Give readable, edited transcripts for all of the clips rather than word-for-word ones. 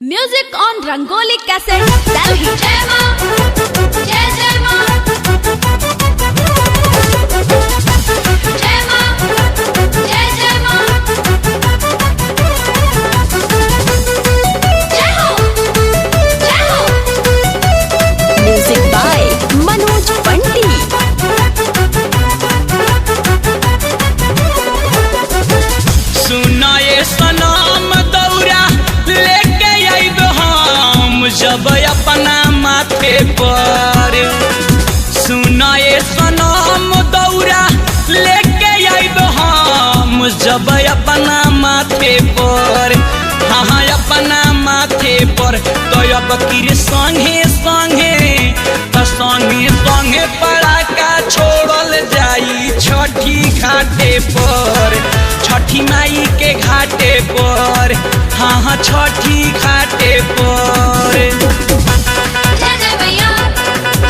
Music on Rangoli Cassette, Delhi. जय मां जय जय मां जय मां जय जय मां जय हो जय हो। Music by Manoj Pandit. सुना ये सनम दौरा लेके आइब हम जब अपना माथे पर। सुना ये सनम दौरा लेके आइब हम जब अपना माथे पर। हाँ अपना माथे पर तो अब किर संगे संगे तो संगे संगे पड़ाका छोड़ल जाई छठी घाटे पर। छठी माई के घाटे पर। हाँ छठी घाटे पर। जय जय मैया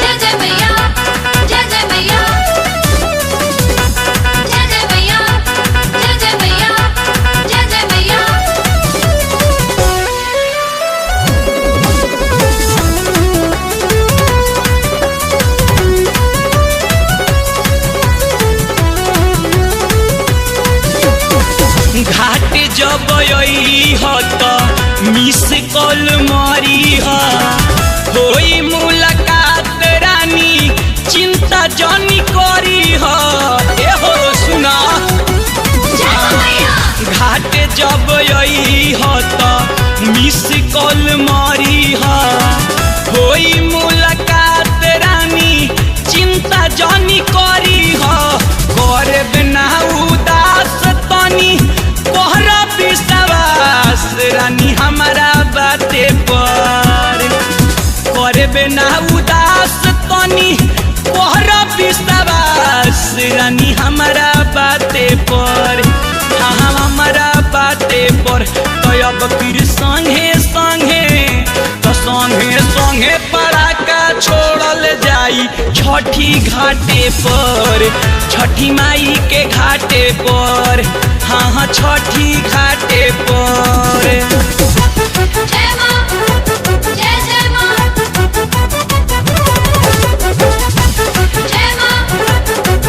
जय जय मैया जय जय मैया जय जय मैया जय जय मैया जय जय मैया। घाट जब हो तो मिस कॉल मारी होई मुलाकात रानी चिंता जानी करी हो सुना। घाट जब हो तो मिस कॉल मारी होई मुलाकात रानी चिंता जानी करी करे बिना उदास तनी कोहरा विश्वास रानी हमारा बाते पर। करे बिना उदास तनी कोहरा विश्वास रानी हमारा बाते पर। हाँ हमारा बाते पर तो अब फिर संगे संगे तो संगे संगे पड़ाका छोड़ल जाई छठी घाटे पर। छठी माई के घाटे पर। हाँ छठी घाटे पर। जय मां जय जय मां जय मां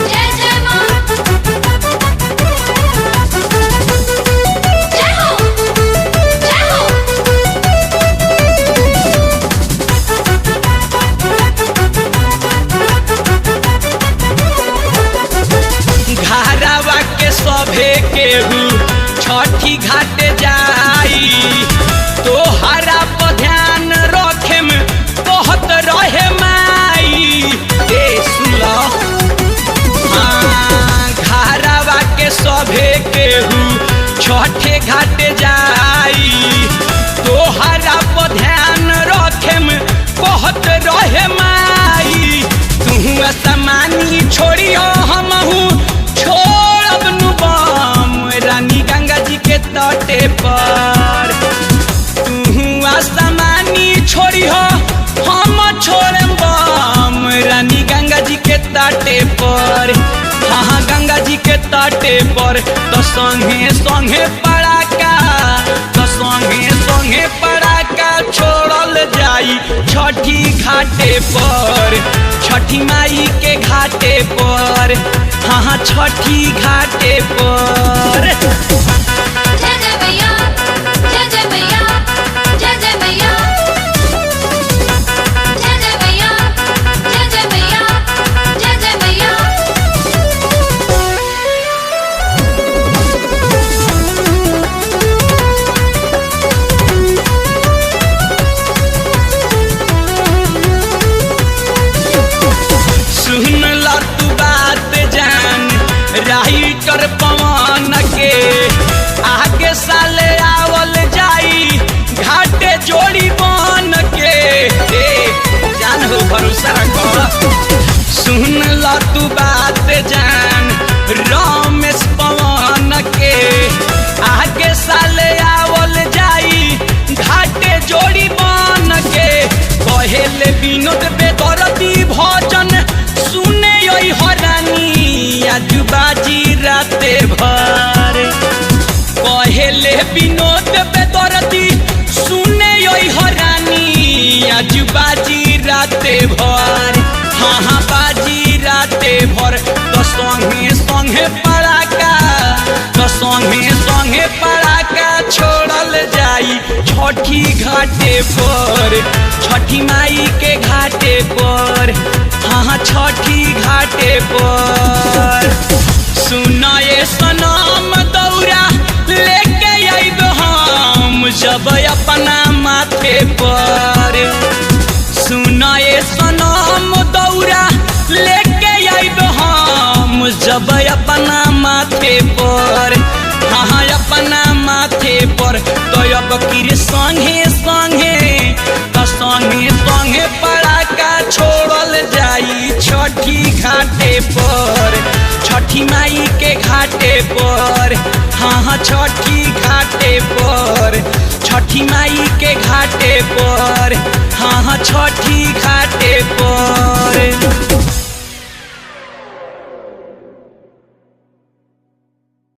जय जय मां जय हो जय हो। घारावा के सभे केहू छठी घाट जाई तो हरा पर ध्यान रखे में बहुत रहे माई। ए सुला हाँ घारावा के सभे केहू छठे घाट जाई तो हरा पर ध्यान रखे में बहुत रहे माई। तू असमानी छोड़ी हमहू छोड़ब नु बम रानी गंगा जी के तटे पर। तू आसमानी छोड़ी हम छोड़े बम रानी गंगा जी के तटे पर। हाँ गंगा जी के तटे पर तो संगे संगे पड़ाका तो संगे संगे पड़ाका छोड़ल जाई छठी घाटे पर। छठी माई के घाटे पर। हाँ छठी घाटे पर। जय जय मैया जय जय मैया जय जय मैया जय जय मैया जय जय मैया जय जय मैया। सुन ला तू बात जान राइटर पवन के आगे साले आवल जाई घाटे जोड़ी बन के। जान हो भरोसा रखो। सुन ला तू बात जान रमेश पवन के आगे साले आवल जाई घाटे जोड़ी बन के। कहेले विनोद बेदर्दी भजन सुने यही हरानी आज बाजी राते भर। कहेले विनोद बेदर्दी सुने यही आज बाजी राते भर, हाँ हाँ बाजी राते भर। तो संगे संगे पड़ाका, तो संगे संगे पड़ाका छोड़ल जाई छठी घाटे पर, छठी माई के घाटे पर, हाँ हाँ छठी घाटे पर। सुना ये सनम दौरा लेके आइब हम जब अपना माथे पर, सुना ये सनम दौरा लेके आइब हम जब अपना माथे पर, हाँ अपना माथे पर। तो अब किर संगे संगे, तो संगे संगे पड़ाका छोड़ल जाई छठी घाटे पर, छठी माई के घाटे पर, हाँ हाँ छठी घाटे पर, छठी माई के घाटे पर।